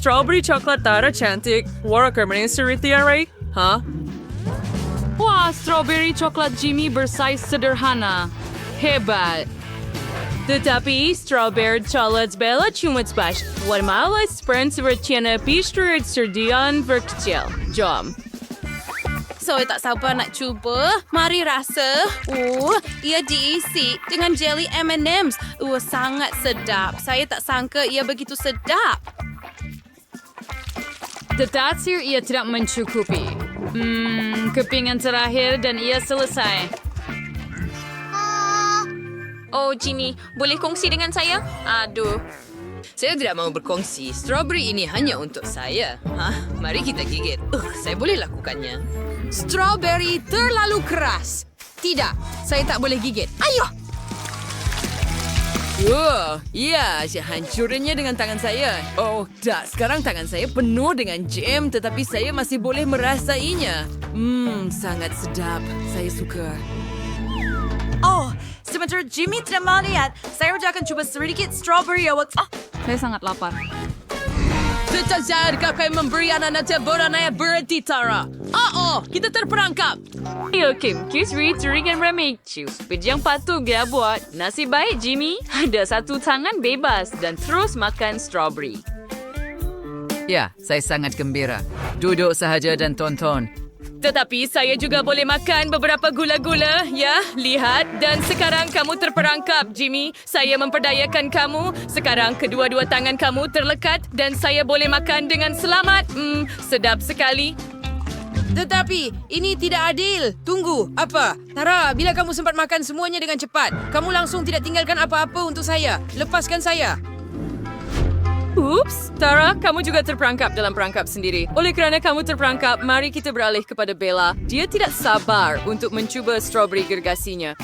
strawberry coklat Tara cantik. Wara kermanis Rithia, right? Hah? Wah, strawberry coklat Jimmy bersaiz sederhana. Hebat. Tetapi strawberry coklat Bella cuma splash. Warna sprint sepertinya pastry serdian verkecil. Jom. Saya tak sabar nak cuba. Mari rasa. Ia diisi dengan jelly M&M's. Sangat sedap. Saya tak sangka ia begitu sedap. Tetapi ia tidak mencukupi. Kepingan terakhir dan ia selesai. Oh, Jimmy, boleh kongsi dengan saya? Aduh. Saya tidak mahu berkongsi. Strawberry ini hanya untuk saya. Mari kita gigit. Saya boleh lakukannya. Strawberry terlalu keras. Tidak, saya tak boleh gigit. Ayo! Ya, saya hancurnya dengan tangan saya. Oh, tak. Sekarang tangan saya penuh dengan jam, tetapi saya masih boleh merasainya. Sangat sedap. Saya suka. Oh, sebentar Jimmy tidak melihat. Saya akan cuba sedikit strawberry awak. Saya sangat lapar. Tetajar kakak memberi anak-anak boranaya berhenti, Tara. Kita terperangkap. Ayo Kim, Kisri teringan remake. Yang patut dia buat. Nasib baik Jimmy. Ada satu tangan bebas dan terus makan strawberry. Ya, saya sangat gembira. Duduk sahaja dan tonton. Tetapi saya juga boleh makan beberapa gula-gula, ya. Lihat, dan sekarang kamu terperangkap, Jimmy. Saya memperdayakan kamu. Sekarang kedua-dua tangan kamu terlekat dan saya boleh makan dengan selamat. Sedap sekali. Tetapi, ini tidak adil. Tunggu, apa? Tara, bila kamu sempat makan semuanya dengan cepat, kamu langsung tidak tinggalkan apa-apa untuk saya. Lepaskan saya. Oops, Tara, kamu juga terperangkap dalam perangkap sendiri. Oleh kerana kamu terperangkap, mari kita beralih kepada Bella. Dia tidak sabar untuk mencuba strawberry gergasinya.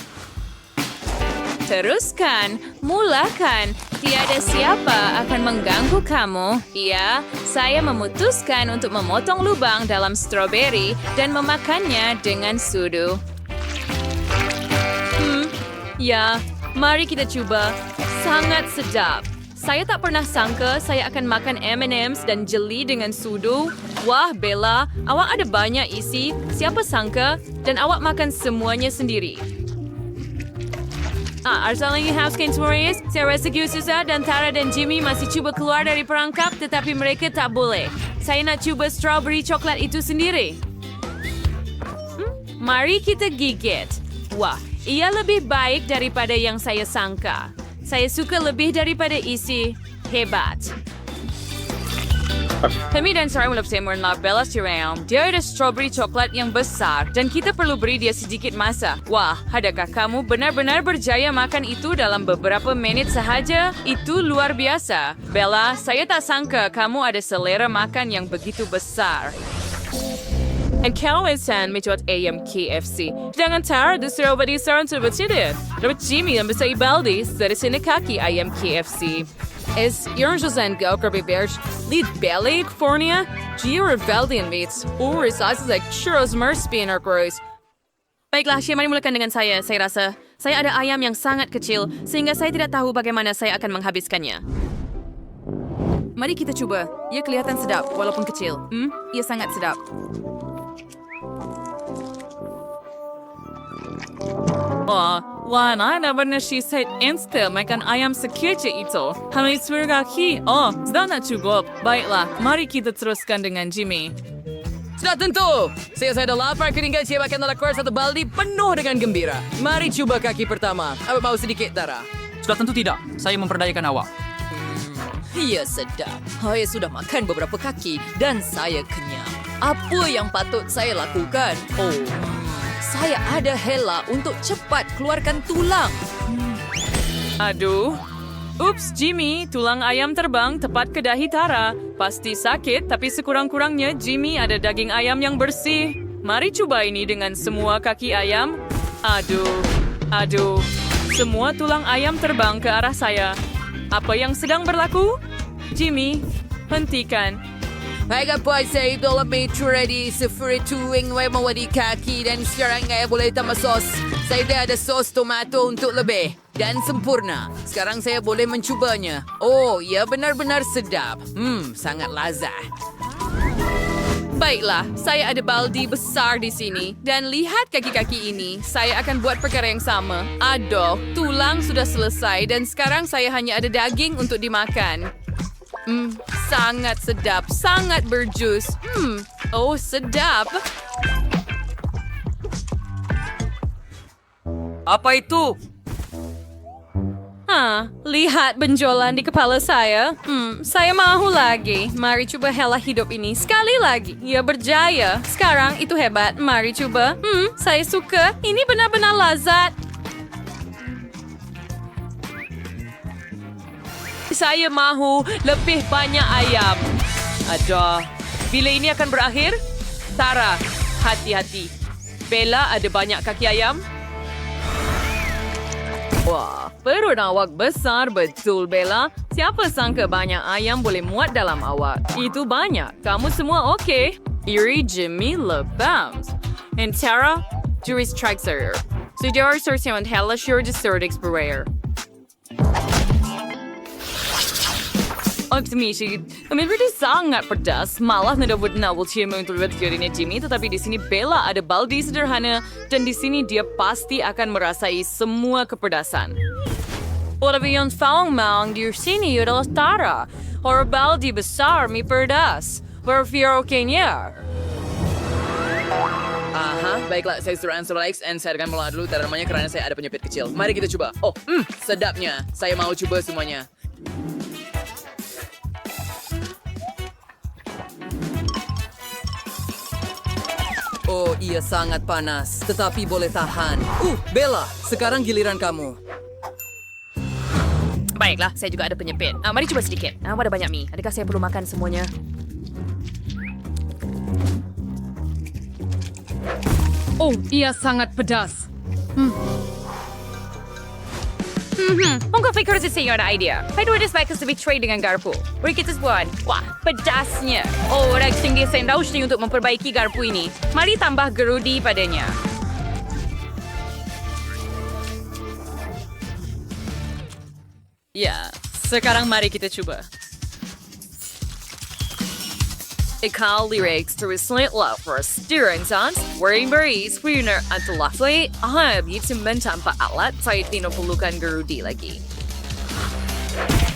Teruskan, mulakan. Tiada siapa akan mengganggu kamu. Ya, saya memutuskan untuk memotong lubang dalam strawberry dan memakannya dengan sudu. Ya, mari kita cuba. Sangat sedap. Saya tak pernah sangka saya akan makan M&M's dan jeli dengan sudu. Wah, Bella, awak ada banyak isi. Siapa sangka? Dan awak makan semuanya sendiri. Arsalangi Housekin Tories, saya rasa susah dan Tara dan Jimmy masih cuba keluar dari perangkap tetapi mereka tak boleh. Saya nak cuba strawberry coklat itu sendiri. Mari kita gigit. Wah, ia lebih baik daripada yang saya sangka. Saya suka lebih daripada isi. Hebat. Kami dan Sarah mulai bersama Bella Siram. Dia ada strawberry coklat yang besar dan kita perlu beri dia sedikit masa. Wah, adakah kamu benar-benar berjaya makan itu dalam beberapa minit sahaja? Itu luar biasa. Bella, saya tak sangka kamu ada selera makan yang begitu besar. And kawasan mencuat AMKFC. Jangan Tara disuruh beri saran sebetulnya. Dapat Jimmy yang bisa ibaldi dari sini kaki AMKFC. Yang José Gau Kerbeberg, lead belly California, Gio Rebellion meets, resources like churros merspin or gross. Baiklah, mari mulakan dengan saya rasa. Saya ada ayam yang sangat kecil, sehingga saya tidak tahu bagaimana saya akan menghabiskannya. Mari kita cuba. Ia kelihatan sedap, walaupun kecil. Ia sangat sedap. Wah, na benar si set insta makan ayam sekecil itu. Kami surgaki. Sudah nak cukup. Baiklah, mari kita teruskan dengan Jimmy. Sudah tentu. Saya dah lapar keringkan saya akan keluar satu baldi penuh dengan gembira. Mari cuba kaki pertama. Apa mau sedikit, Tara? Sudah tentu tidak. Saya memperdayakan awak. Ia sedap. Saya sudah makan beberapa kaki dan saya kenyang. Apa yang patut saya lakukan? Saya ada hela untuk cepat keluarkan tulang. Aduh. Ups, Jimmy, tulang ayam terbang tepat ke dahi Tara. Pasti sakit, tapi sekurang-kurangnya Jimmy ada daging ayam yang bersih. Mari coba ini dengan semua kaki ayam. Aduh. Semua tulang ayam terbang ke arah saya. Apa yang sedang berlaku? Jimmy, hentikan. Harga puas saya itu lebih ready seperti tuing mawadi kaki dan sekarang saya boleh tambah sos. Saya dah ada sos tomato untuk lebih. dan sempurna. Sekarang saya boleh mencubanya. Oh, ia benar-benar sedap. Sangat lazat. Baiklah, saya ada baldi besar di sini. Dan lihat kaki-kaki ini. Saya akan buat perkara yang sama. Aduh, tulang sudah selesai dan sekarang saya hanya ada daging untuk dimakan. Sangat sedap, sangat berjus. Oh, sedap. Apa itu? Lihat benjolan di kepala saya. Saya mahu lagi. Mari coba hela hidup ini sekali lagi. Ia berjaya. Sekarang itu hebat. Mari coba. Saya suka. Ini benar-benar lazat. Saya mahu lebih banyak ayam. Aduh, bila ini akan berakhir? Tara, hati-hati. Bella ada banyak kaki ayam? Wah, perut awak besar betul, Bella. Siapa sangka banyak ayam boleh muat dalam awak? Itu banyak. Kamu semua okey? Iri, Jimmy, lebam. And Tara, Jury strikes her. Sejauh sorsian hela sure dessert explorer. Optimistic. Kami berdua sangat pedas. Malah ngedapat nawal cium untuk buat jadinya Jimmy. Tetapi di sini Bella ada baldi sederhana. Dan di sini dia pasti akan merasai semua kepedasan. Tapi yang faung di sini adalah Tara. Orang baldi besar mi pedas. Berfir okeynya. Baiklah, saya suruh answer likes and saya akan mulai dulu tanamannya karena saya ada penyepit kecil. Mari kita coba. Sedapnya. Saya mau coba semuanya. Oh, ia sangat panas, tetapi boleh tahan. Bella, sekarang giliran kamu. Baiklah, saya juga ada penyepit. Mari coba sedikit. Ada banyak mie. Adakah saya perlu makan semuanya? Oh, ia sangat pedas. Mungkin fikir saya ada idea. Saya dua sebaiknya lebih trade dengan garpu. Beri kita sebuah. Wah, pedasnya. Oh, orang tinggi saya tahu untuk memperbaiki garpu ini. Mari tambah gerudi padanya. Ya, sekarang mari kita coba. Ikal lyrics terus slit-lap for stirring sounds, wearing berries, winner atau lastly, bitumen tanpa alat, saya tidak perlukan gerudi lagi.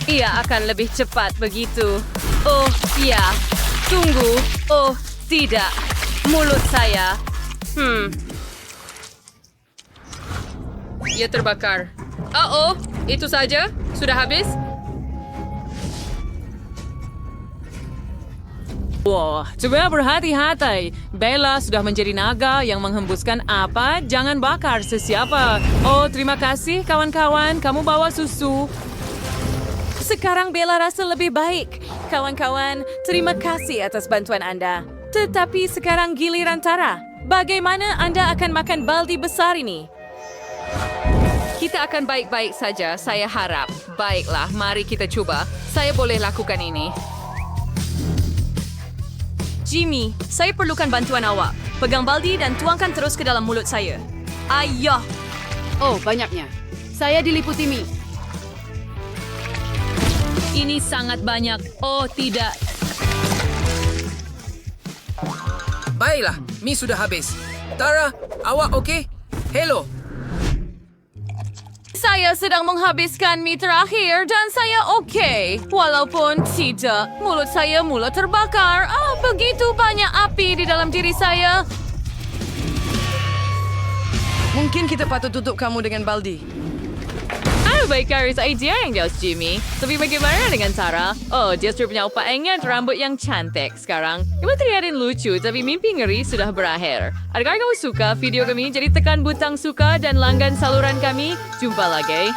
Ia akan lebih cepat begitu. Oh, ya. Tunggu. Oh, tidak. Mulut saya. Ia terbakar. Itu saja? Sudah habis? Wah, coba berhati-hati. Bella sudah menjadi naga yang menghembuskan apa? Jangan bakar sesiapa. Oh, terima kasih kawan-kawan. Kamu bawa susu. Sekarang Bella rasa lebih baik. Kawan-kawan, terima kasih atas bantuan Anda. Tetapi sekarang giliran Tara. Bagaimana Anda akan makan baldi besar ini? Kita akan baik-baik saja, saya harap. Baiklah, mari kita coba. Saya boleh lakukan ini. Jimmy, saya perlukan bantuan awak. Pegang baldi dan tuangkan terus ke dalam mulut saya. Ayo! Oh, banyaknya. Saya diliputi mie. Ini sangat banyak. Oh, tidak. Baiklah, mie sudah habis. Tara, awak okey? Hello. Saya sedang menghabiskan mie terakhir dan saya okey. Walaupun tidak, mulut saya mula terbakar. Begitu banyak api di dalam diri saya. Mungkin kita patut tutup kamu dengan baldi. Baik, Karis, idea yang jelas, Jimmy. Tapi bagaimana dengan Tara? Oh, dia sudah punya upayanya rambut yang cantik sekarang. Cuma terlihat lucu, tapi mimpi ngeri sudah berakhir. Adakah kamu suka video kami? Jadi tekan butang suka dan langgan saluran kami. Jumpa lagi.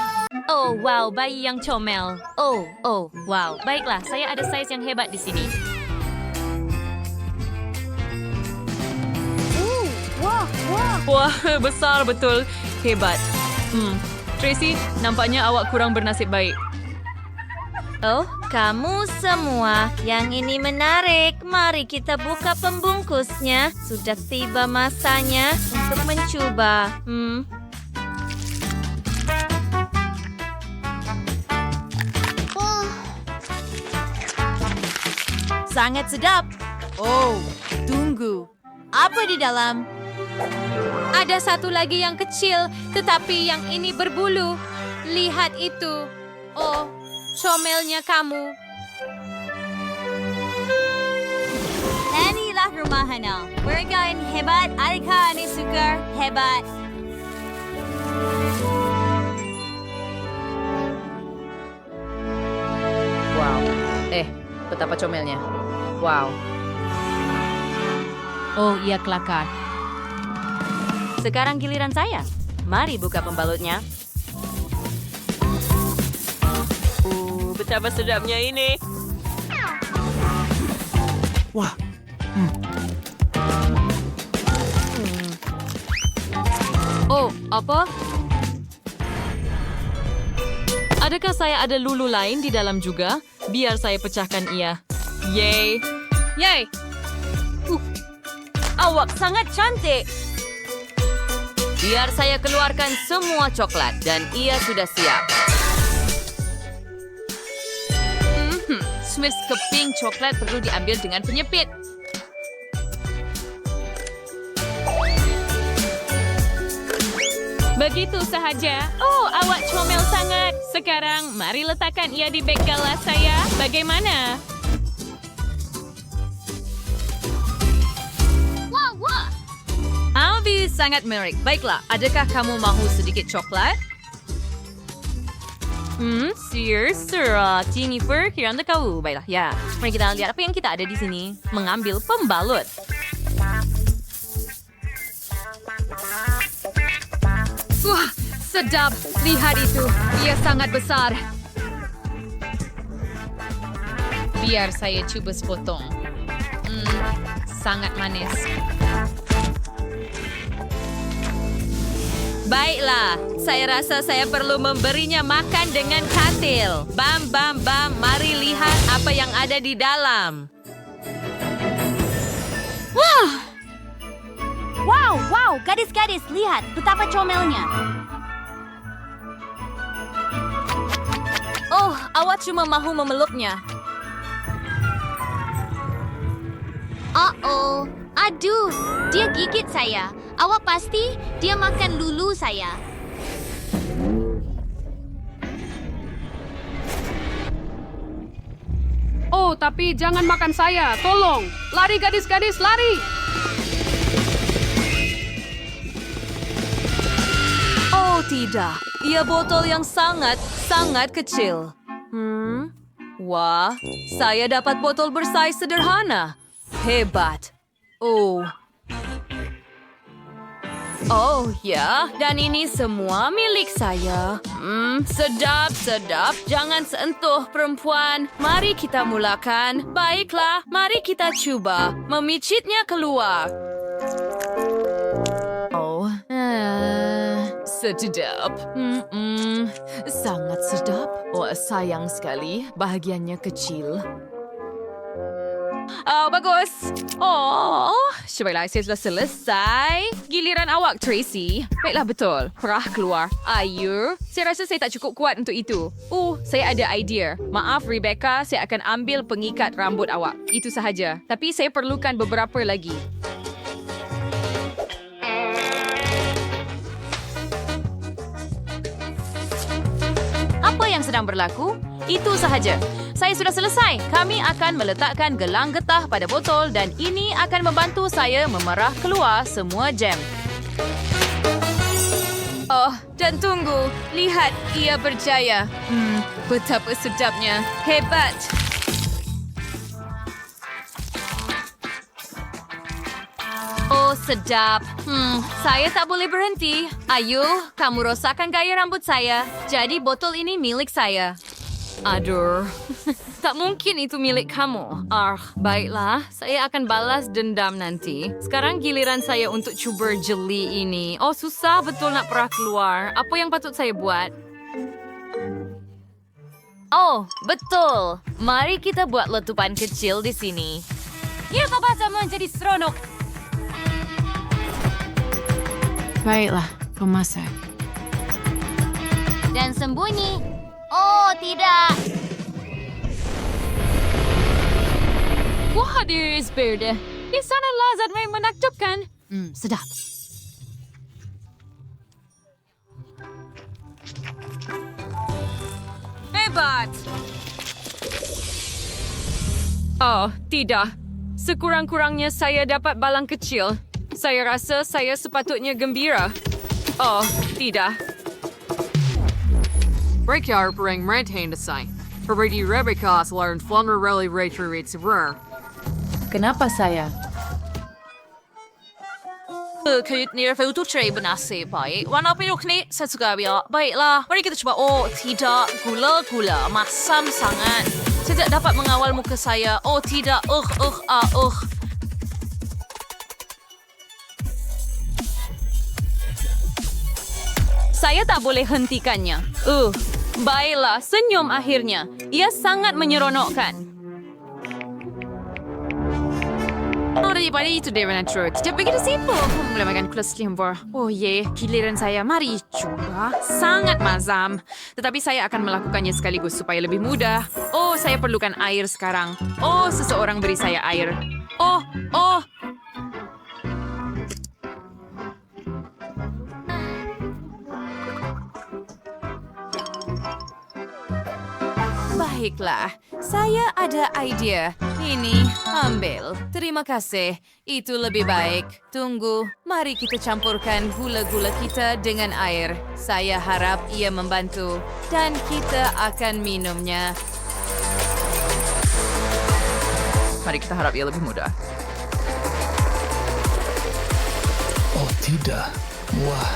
Oh, wow, bayi yang comel. Oh, wow. Baiklah, saya ada size yang hebat di sini. Wah, besar betul. Hebat. Tracy, nampaknya awak kurang bernasib baik. Oh, kamu semua. Yang ini menarik. Mari kita buka pembungkusnya. Sudah tiba masanya untuk mencoba. sangat sedap. Oh, tunggu. Apa di dalam? Ada satu lagi yang kecil, tetapi yang ini berbulu. Lihat itu. Oh, comelnya kamu. Inilah rumah Hana. Mereka yang hebat. Adakah ini suka hebat? Wow. Betapa comelnya. Wow. Oh, ia kelakar. Sekarang giliran saya. Mari buka pembalutnya. Betapa sedapnya ini. Oh, apa? Adakah saya ada lulu lain di dalam juga? Biar saya pecahkan ia. Yeay! Yay! Awak sangat cantik. Biar saya keluarkan semua coklat dan ia sudah siap. Smith's keping coklat perlu diambil dengan penyepit. Begitu sahaja. Oh, awak comel sangat. Sekarang, mari letakkan ia di beg galas saya. Bagaimana? Albi sangat menarik. Baiklah, adakah kamu mahu sedikit coklat? Sir, Jennifer, kiranya kau. Baiklah, ya. Mari kita lihat apa yang kita ada di sini. Mengambil pembalut. Wah, sedap. Lihat itu. Ia sangat besar. Biar saya cuba sepotong. Sangat manis. Baiklah, saya rasa saya perlu memberinya makan dengan katil. Bam, bam, bam, mari lihat apa yang ada di dalam. Wow, gadis-gadis, lihat betapa comelnya. Oh, awak cuma mahu memeluknya. Aduh, dia gigit saya. Awak pasti dia makan lulu saya. Oh, tapi jangan makan saya. Tolong. Lari gadis-gadis, lari. Oh, tidak. Ia botol yang sangat kecil. Wah, saya dapat botol bersaiz sederhana. Hebat. Oh ya, dan ini semua milik saya. Sedap. Jangan sentuh, perempuan. Mari kita mulakan. Baiklah, mari kita coba memicitnya keluar. Sedap. Sangat sedap. Oh, sayang sekali. Bahagiannya kecil. Oh, bagus. Oh, baiklah, saya sudah selesai. Giliran awak, Tracy. Baiklah, betul. Perah keluar. Ayo. Saya rasa saya tak cukup kuat untuk itu. Saya ada idea. Maaf, Rebecca. Saya akan ambil pengikat rambut awak. Itu sahaja. Tapi saya perlukan beberapa lagi. Apa yang sedang berlaku? Itu sahaja. Saya sudah selesai. Kami akan meletakkan gelang getah pada botol dan ini akan membantu saya memerah keluar semua jam. Oh, dan tunggu. Lihat, ia berjaya. Betapa sedapnya. Hebat. Oh, sedap. Saya tak boleh berhenti. Ayo, kamu rosakkan gaya rambut saya. Jadi botol ini milik saya. Aduh, tak mungkin itu milik kamu. Baiklah, saya akan balas dendam nanti. Sekarang giliran saya untuk cuba jeli ini. Oh, susah betul nak perah keluar. Apa yang patut saya buat? Oh, betul. Mari kita buat letupan kecil di sini. Ia bisa menjadi seronok. Baiklah, kau masak. Dan sembunyi. Oh, tidak. Gadis Verde. Di sana lazat main menakjubkan. Sedap. Hebat! Oh, tidak. Sekurang-kurangnya saya dapat balang kecil. Saya rasa saya sepatutnya gembira. Oh, tidak. Breakyard bring maintain to say. Already Rebecca has learned flunder really rates rare. Kenapa saya? Kayut ni Rafael tu cerai bernasib baik. Warna piruk ni saya suka biar. Baiklah, mari kita cuba. Oh, tidak. Gula-gula. Masam sangat. Saya tidak dapat mengawal muka saya. Oh, tidak. Saya tak boleh hentikannya. Baiklah, senyum akhirnya. Ia sangat menyeronokkan. Oh, daripada itu Darren True. Tidak begitu simple. Aku mulai makan kelas limbur. Oh giliran saya. Mari coba. Sangat mazam. Tetapi saya akan melakukannya sekaligus supaya lebih mudah. Oh, saya perlukan air sekarang. Oh, seseorang beri saya air. Oh. Baiklah, saya ada idea. Ini, ambil. Terima kasih. Itu lebih baik. Tunggu, mari kita campurkan gula-gula kita dengan air. Saya harap ia membantu. Dan kita akan minumnya. Mari kita harap ia lebih mudah. Oh tidak. Wah.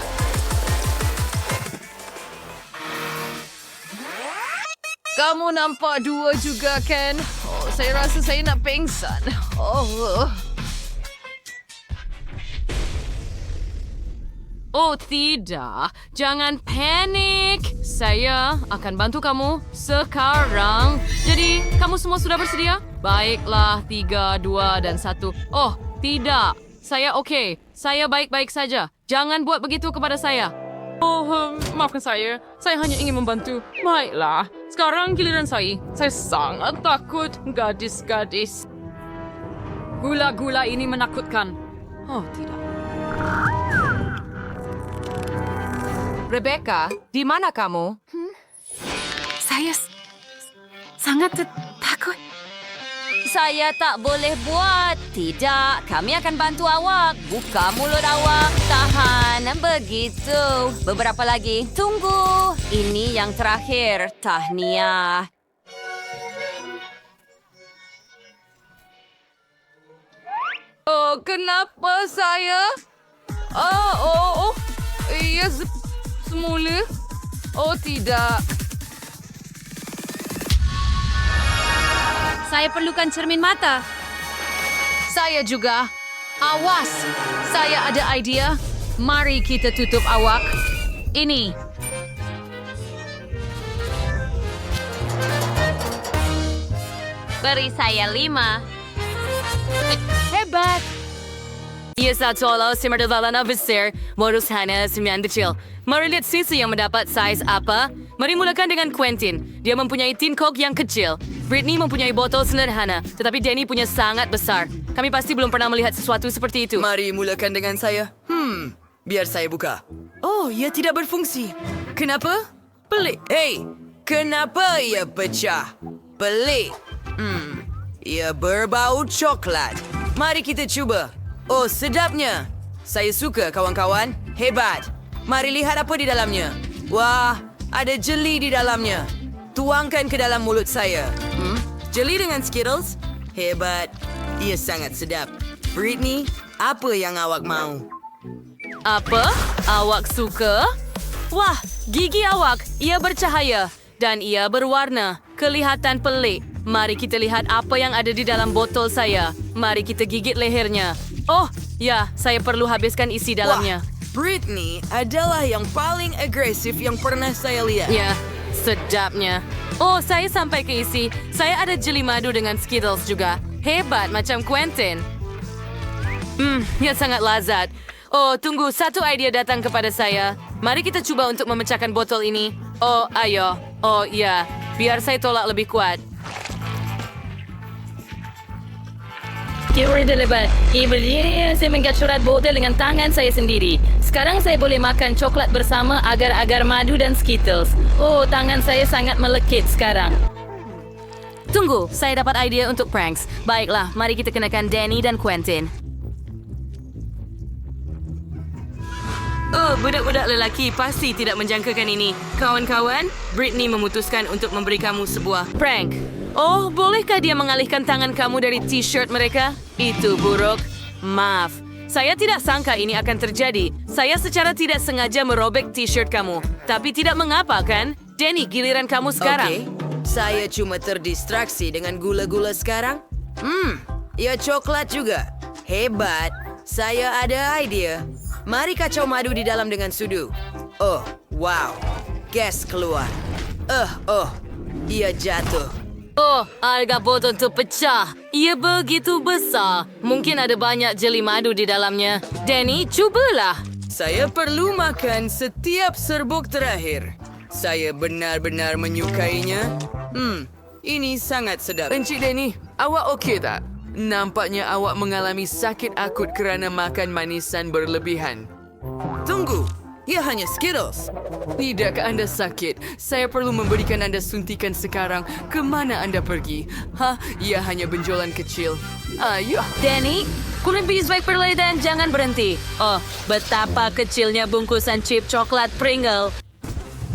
Kamu nampak dua juga kan? Oh, saya rasa saya nak pingsan. Oh tidak, jangan panik. Saya akan bantu kamu sekarang. Jadi, kamu semua sudah bersedia? Baiklah, 3, 2, dan 1. Oh, tidak. Saya okey. Saya baik-baik saja. Jangan buat begitu kepada saya. Oh, maafkan saya. Saya hanya ingin membantu. Baiklah, sekarang giliran saya. Saya sangat takut, gadis-gadis. Gula-gula ini menakutkan. Oh, tidak. Rebecca, di mana kamu? Saya sangat takut. Saya tak boleh buat. Tidak, kami akan bantu awak. Buka mulut awak. Tahan. Begitu. Beberapa lagi. Tunggu. Ini yang terakhir. Tahniah. Oh, kenapa saya? Iya, semula. Oh, tidak. Saya perlukan cermin mata. Saya juga. Awas, saya ada idea. Mari kita tutup awak. Ini. Beri saya 5. Hebat. Ia satu olah simerdalana besar. Modus hanya 9 kecil. Mari lihat sisi yang mendapat saiz apa. Mari mulakan dengan Quentin. Dia mempunyai tin Coke yang kecil. Britney mempunyai botol sederhana. Tetapi Danny punya sangat besar. Kami pasti belum pernah melihat sesuatu seperti itu. Mari mulakan dengan saya. Biar saya buka. Oh, ia tidak berfungsi. Kenapa? Pelik. Hei, kenapa ia pecah? Pelik. Ia berbau coklat. Mari kita cuba. Oh, sedapnya. Saya suka, kawan-kawan. Hebat. Mari lihat apa di dalamnya. Wah, ada jeli di dalamnya. Tuangkan ke dalam mulut saya. Jeli dengan Skittles? Hebat. Ia sangat sedap. Britney, apa yang awak mau? Apa? Awak suka? Wah, gigi awak. Ia bercahaya. Dan ia berwarna. Kelihatan pelik. Mari kita lihat apa yang ada di dalam botol saya. Mari kita gigit lehernya. Oh, ya, saya perlu habiskan isi dalamnya. Wah, Britney adalah yang paling agresif yang pernah saya lihat. Ya, sedapnya. Oh, saya sampai ke isi. Saya ada jeli madu dengan Skittles juga. Hebat macam Quentin. Ya sangat lazat. Oh, tunggu. Satu idea datang kepada saya. Mari kita cuba untuk memecahkan botol ini. Oh, ayo. Oh, ya. Biar saya tolak lebih kuat. teori terlebat. Berdiri, saya mengangkat surat botol dengan tangan saya sendiri. Sekarang saya boleh makan coklat bersama agar-agar madu dan Skittles. Oh, tangan saya sangat melekit sekarang. Tunggu, saya dapat idea untuk pranks. Baiklah, mari kita kenakan Danny dan Quentin. Oh, budak-budak lelaki pasti tidak menjangkakan ini. Kawan-kawan, Britney memutuskan untuk memberi kamu sebuah prank. Oh, bolehkah dia mengalihkan tangan kamu dari t-shirt mereka? Itu buruk. Maaf. Saya tidak sangka ini akan terjadi. Saya secara tidak sengaja merobek t-shirt kamu. Tapi tidak mengapa, kan? Danny, giliran kamu sekarang. Okey, saya cuma terdistraksi dengan gula-gula sekarang. Ya coklat juga. Hebat. Saya ada idea. Mari kacau madu di dalam dengan sudu. Oh, wow. Gas keluar. Ia jatuh. Oh, harga botol itu pecah. Ia begitu besar. Mungkin ada banyak jeli madu di dalamnya. Danny, cubalah. Saya perlu makan setiap serbuk terakhir. Saya benar-benar menyukainya. Ini sangat sedap. Encik Danny, awak okey tak? Nampaknya awak mengalami sakit akut kerana makan manisan berlebihan. Tunggu, ia hanya Skittles. Tidakkah anda sakit? Saya perlu memberikan anda suntikan sekarang. Kemana anda pergi? Ia hanya benjolan kecil. Ayuh. Danny, kulit lebih baik perlahan dan jangan berhenti. Oh, betapa kecilnya bungkusan chip coklat Pringle.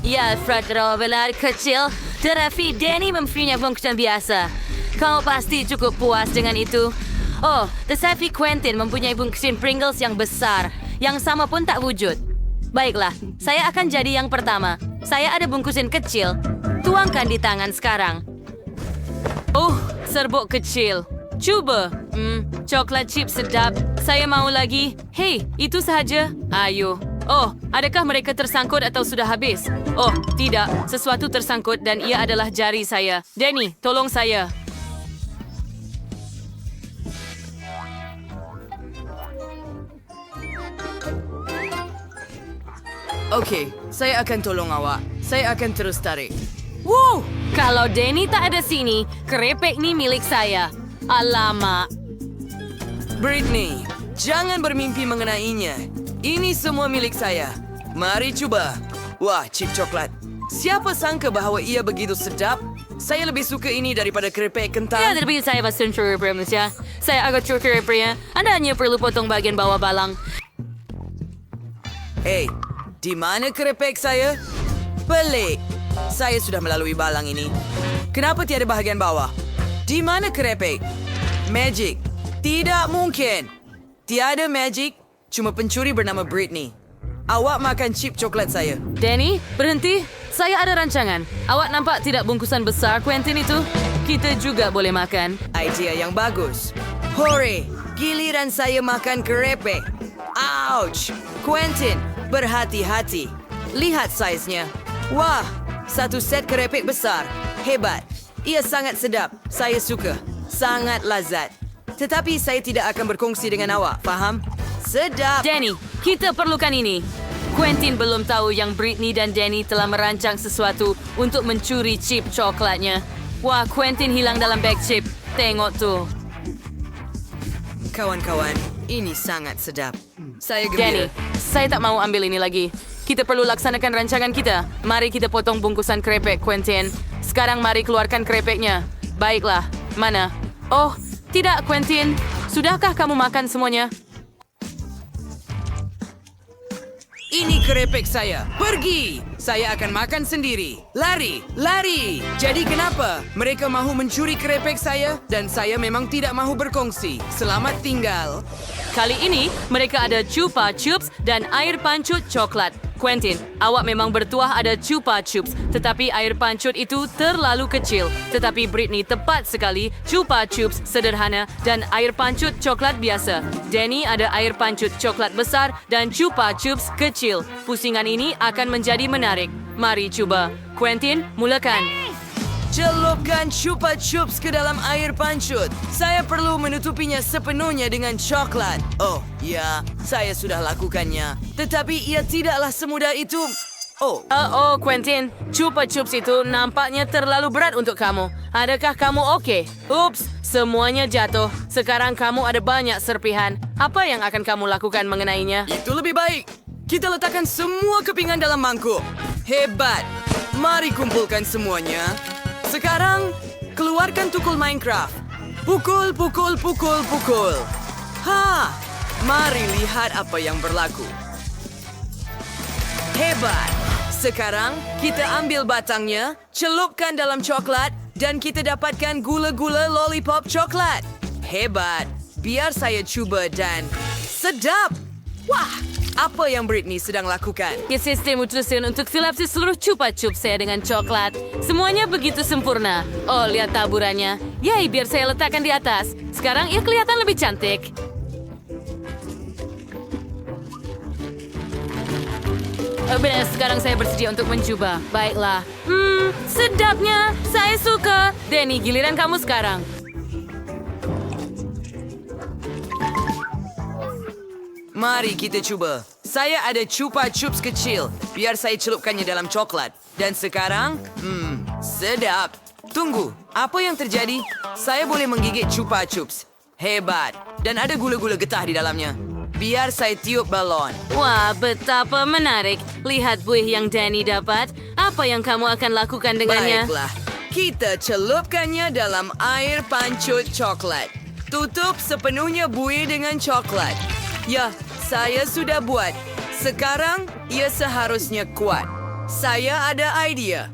Ya, Fred benar kecil. Tetapi Danny mempunyai bungkusan biasa. Kau pasti cukup puas dengan itu. Oh, tetapi Quentin mempunyai bungkusan Pringles yang besar. Yang sama pun tak wujud. Baiklah, saya akan jadi yang pertama. Saya ada bungkusan kecil. Tuangkan di tangan sekarang. Oh, serbuk kecil. Cuba. Coklat chip sedap. Saya mau lagi. Hei, itu sahaja. Ayo. Oh, adakah mereka tersangkut atau sudah habis? Oh, tidak. Sesuatu tersangkut dan ia adalah jari saya. Danny, tolong saya. Okey, saya akan tolong awak. Saya akan terus tarik. Wow, kalau Danny tak ada sini, kerepek ni milik saya. Alamak. Britney, jangan bermimpi mengenainya. Ini semua milik saya. Mari cuba. Wah, chip coklat. Siapa sangka bahawa ia begitu sedap? Saya lebih suka ini daripada kerepek kentang. Ya, tetapi saya pasti kerepek manusia. Saya agak curi kerepeknya. Anda hanya perlu potong bagian bawah balang. Hei, di mana kerepek saya? Pelik. Saya sudah melalui balang ini. Kenapa tiada bahagian bawah? Di mana kerepek? Magic. Tidak mungkin. Tiada magic. Cuma pencuri bernama Britney. Awak makan chip coklat saya. Danny, berhenti. Saya ada rancangan. Awak nampak tidak bungkusan besar Quentin itu? Kita juga boleh makan. Idea yang bagus. Hore! Giliran saya makan kerepek. Ouch! Quentin, berhati-hati. Lihat saiznya. Wah, satu set kerepek besar. Hebat. Ia sangat sedap. Saya suka. Sangat lazat. Tetapi saya tidak akan berkongsi dengan awak, faham? Sedap. Danny, kita perlukan ini. Quentin belum tahu yang Britney dan Danny telah merancang sesuatu untuk mencuri chip coklatnya. Wah, Quentin hilang dalam bag chip. Tengok tuh. Kawan-kawan, ini sangat sedap. Saya Danny, gembira. saya tak mau ambil ini lagi. Kita perlu laksanakan rancangan kita. Mari kita potong bungkusan kerepek, Quentin. Sekarang mari keluarkan kerepeknya. Baiklah, mana? Oh, tidak, Quentin. Sudahkah kamu makan semuanya? Ini kerepek saya. Pergi! Saya akan makan sendiri. Lari! Lari! Jadi kenapa? Mereka mahu mencuri kerepek saya dan saya memang tidak mahu berkongsi. Selamat tinggal. Kali ini, mereka ada Chupa Chups dan air pancut coklat. Quentin, awak memang bertuah ada Chupa Chups, tetapi air pancut itu terlalu kecil. Tetapi Britney tepat sekali, Chupa Chups sederhana dan air pancut coklat biasa. Danny ada air pancut coklat besar dan Chupa Chups kecil. Pusingan ini akan menjadi menarik. Mari cuba. Quentin, mulakan. Celupkan Chupa Chups ke dalam air pancut. Saya perlu menutupinya sepenuhnya dengan coklat. Oh, ya, saya sudah lakukannya. Tetapi ia tidaklah semudah itu. Oh, Quentin. Chupa Chups itu nampaknya terlalu berat untuk kamu. Adakah kamu oke? Ups, semuanya jatuh. Sekarang kamu ada banyak serpihan. Apa yang akan kamu lakukan mengenainya? Itu lebih baik. Kita letakkan semua kepingan dalam mangkuk. Hebat. Mari kumpulkan semuanya. Sekarang, keluarkan tukul Minecraft. Pukul, pukul, pukul, pukul. Mari lihat apa yang berlaku. Hebat. Sekarang, kita ambil batangnya, celupkan dalam coklat, dan kita dapatkan gula-gula lollipop coklat. Hebat. Biar saya cuba dan... Sedap! Wah, apa yang Britney sedang lakukan? Sistem utusan untuk silapsi seluruh Chupa Chups saya dengan coklat. Semuanya begitu sempurna. Oh, lihat taburannya. Yay, biar saya letakkan di atas. Sekarang ia kelihatan lebih cantik. Benar, sekarang saya bersedia untuk mencoba. Baiklah. Sedapnya. Saya suka. Danny, giliran kamu sekarang. Mari kita cuba. Saya ada Chupa Chups kecil. Biar saya celupkannya dalam coklat. Dan sekarang, sedap. Tunggu, apa yang terjadi? Saya boleh menggigit Chupa Chups. Hebat. Dan ada gula-gula getah di dalamnya. Biar saya tiup balon. Wah, betapa menarik. Lihat buih yang Danny dapat. Apa yang kamu akan lakukan dengannya? Baiklah. Kita celupkannya dalam air pancut coklat. Tutup sepenuhnya buih dengan coklat. Ya, saya sudah buat. Sekarang, ia seharusnya kuat. Saya ada idea.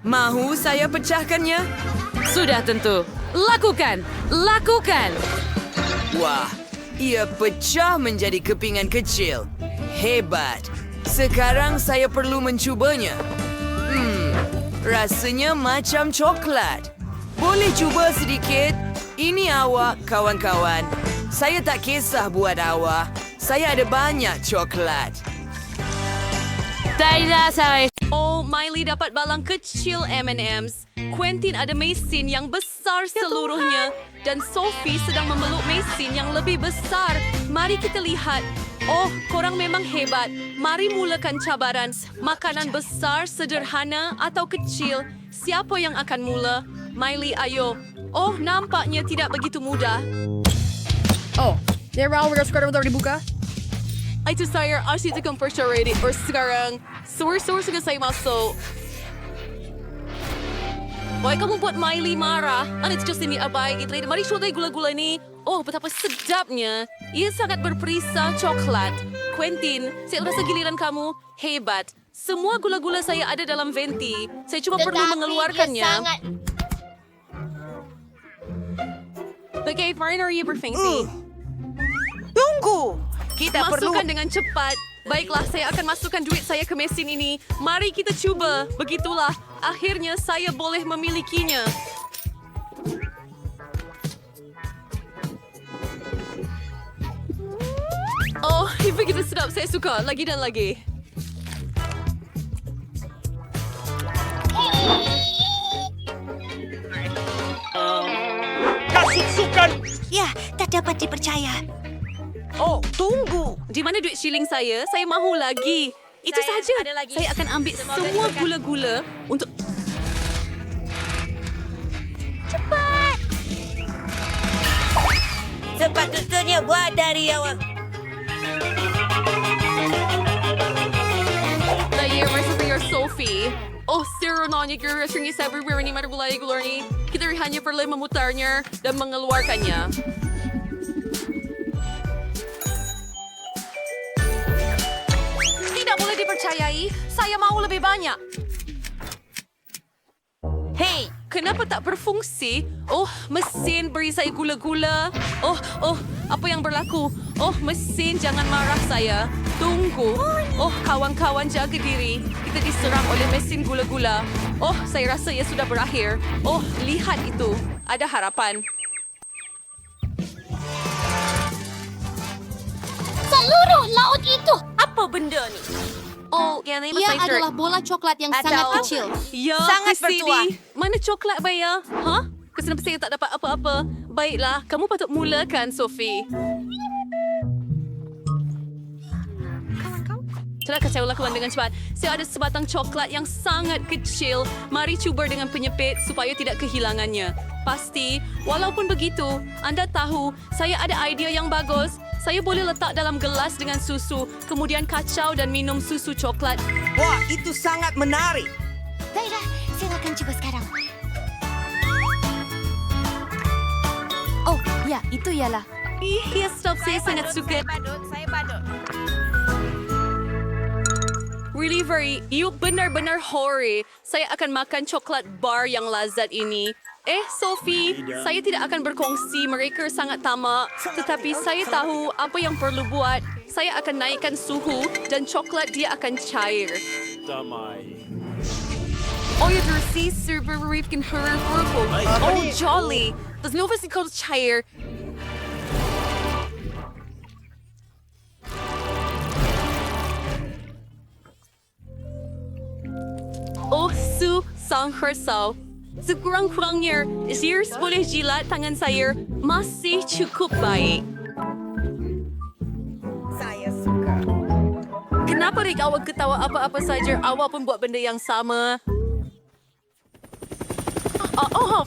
Mahu saya pecahkannya? Sudah tentu. Lakukan! Lakukan! Wah, ia pecah menjadi kepingan kecil. Hebat. Sekarang saya perlu mencubanya. Rasanya macam coklat. Boleh cuba sedikit? Ini awak, kawan-kawan. Saya tak kisah buat awak. Saya ada banyak coklat. Tidak, saya... Oh, Miley dapat balang kecil M&M's. Quentin ada mesin yang besar seluruhnya. Dan Sophie sedang memeluk mesin yang lebih besar. Mari kita lihat. Oh, korang memang hebat. Mari mulakan cabaran. Makanan besar, sederhana atau kecil. Siapa yang akan mula? Miley, ayo. Oh, nampaknya tidak begitu mudah. Sekarang untuk dibuka. Itu saya asyik tekan first already. Or sekarang, source dengan saya masuk. Why kamu buat Miley marah? And it's just ini abay. Mari coba gula-gula ni. Oh, betapa sedapnya. Ia sangat berperisa coklat. Quentin, saya rasa giliran kamu. Hebat. Semua gula-gula saya ada dalam venti. Saya cuma perlu mengeluarkannya. Bagaimana ia berfungsi? Tunggu! Kita Masukkan dengan cepat. Baiklah, saya akan masukkan duit saya ke mesin ini. Mari kita cuba. Begitulah. Akhirnya saya boleh memilikinya. Oh, begitu sedap. Saya suka. Lagi dan lagi. Kasut-sukan! Ya, tak dapat dipercaya. Oh, tunggu. Di mana duit shilling saya? Saya mahu lagi. Itu saja. Saya akan ambil semua gula-gula untuk... Cepat! Sepatutnya buat dari awal. Dahil versus Sophie. Oh, seronoknya kira-kira everywhere ni mana gulay gulor ni. Kita hanya perlu memutarnya dan mengeluarkannya. Tidak boleh dipercayai. Saya mau lebih banyak. Hey, kenapa tak berfungsi? Oh, mesin beri saya gula-gula. Oh, apa yang berlaku? Oh, mesin jangan marah saya. Tunggu. Oh, kawan-kawan jaga diri. Kita diserang oleh mesin gula-gula. Oh, saya rasa ia sudah berakhir. Oh, lihat itu. Ada harapan. Seluruh laut itu! Apa benda ni? Oh, yang ini Ia adalah bola coklat yang sangat kecil. Ya, Sangat kesini. bertuah. Mana coklat, Baya? Hah? Kenapa saya tak dapat apa-apa? Baiklah, kamu patut mulakan, Sophie. Tidakkah saya lakukan dengan cepat? Saya ada sebatang coklat yang sangat kecil. Mari cuba dengan penyepit supaya tidak kehilangannya. Pasti, walaupun begitu, anda tahu, saya ada idea yang bagus. Saya boleh letak dalam gelas dengan susu, kemudian kacau dan minum susu coklat. Wah, itu sangat menarik. Baiklah, saya akan cuba sekarang. Oh, ya, itu ialah. Ya, stop. Saya sangat suka. Saya badut. Really very, you benar-benar hore. Saya akan makan coklat bar yang lazat ini. Sophie, saya tidak akan berkongsi, mereka sangat tamak. Tetapi saya tahu apa yang perlu buat. Saya akan naikkan suhu dan coklat dia akan cair. Oh, you see, super can hurry purple. Oh, jolly. Does no one called cair? Oh, Su Sang Hersau. Sekurang-kurangnya, Sears boleh jilat tangan saya. Masih cukup baik. Saya suka. Kenapa Rick awak ketawa apa-apa saja? Awak pun buat benda yang sama.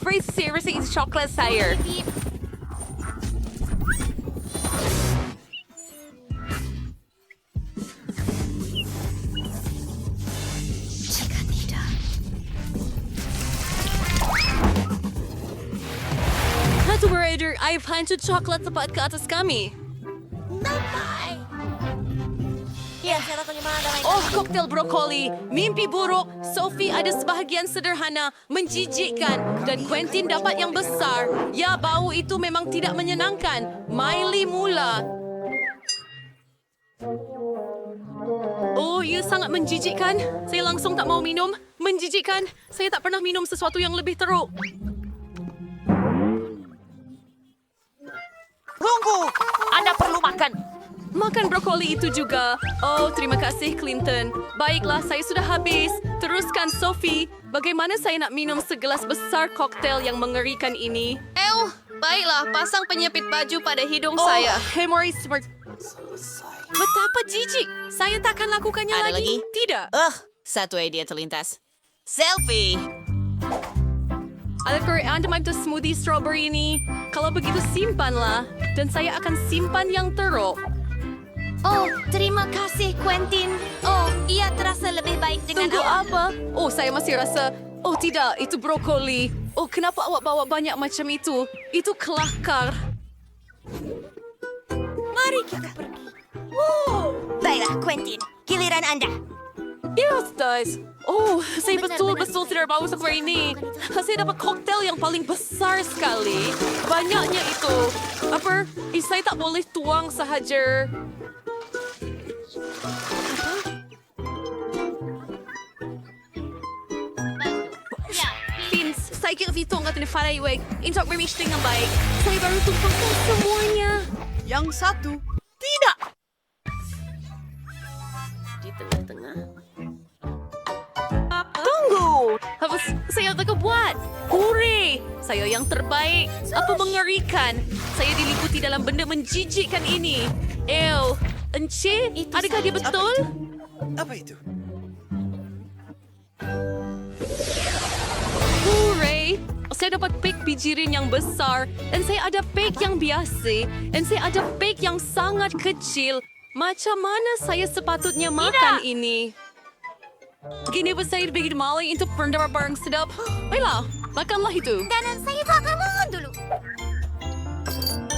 Freeze seriously itu coklat saya. Jika tidak. Tomb Raider, I've hancur coklat tepat ke atas kami. Nampai. Ya, saya lakukan gimana dengan Oh, koktel brokoli. Mimpi buruk. Sophie ada sebahagian sederhana, menjijikkan. Dan Quentin dapat yang besar. Ya, bau itu memang tidak menyenangkan. Miley mula. Oh, ia sangat menjijikkan. Saya langsung tak mau minum. Menjijikkan. Saya tak pernah minum sesuatu yang lebih teruk. Tunggu! Anda perlu makan. Makan brokoli itu juga. Oh, terima kasih, Clinton. Baiklah, saya sudah habis. Teruskan, Sophie. Bagaimana saya nak minum segelas besar koktel yang mengerikan ini? Baiklah, pasang penyepit baju pada hidung saya. Hemorrhoid smart. Betapa jijik. Saya takkan lakukannya Ada lagi? Tidak. Satu idea terlintas. Selfie! Adakah Anda makan smoothie strawberry ini? Kalau begitu, simpanlah. Dan saya akan simpan yang teruk. Oh, terima kasih, Quentin. Oh, ia terasa lebih baik dengan Tunggu awak. apa? Oh, saya masih rasa... Oh, tidak. Itu brokoli. Oh, kenapa awak bawa banyak macam itu? Itu kelakar. Mari kita pergi. Baiklah, Quentin. Giliran Anda. Yes, guys. Oh, saya Benar, betul-betul tidak mau seperti ini. Saya dapat koktel yang paling besar sekali. Banyaknya itu. Apa? Saya tak boleh tuang sahaja. Vince, saya kira Vito ang ating faraiwag. Untuk bermish dengan baik. Saya baru tumpahkan semuanya. Yang satu, tidak. Di tengah-tengah. Tunggu! Habis saya tak buat. Hore! Saya yang terbaik. Apa mengerikan? Saya diliputi dalam benda menjijikkan ini. Ence, adakah dia betul? Apa itu? Hooray! Saya dapat pek bijirin yang besar dan saya ada pek yang biasa dan saya ada pek yang sangat kecil. Macam mana saya sepatutnya makan ini? Gini pun saya begitu maling untuk bernama barang sedap. Baiklah, makanlah itu. Dan saya tak akan mohon dulu.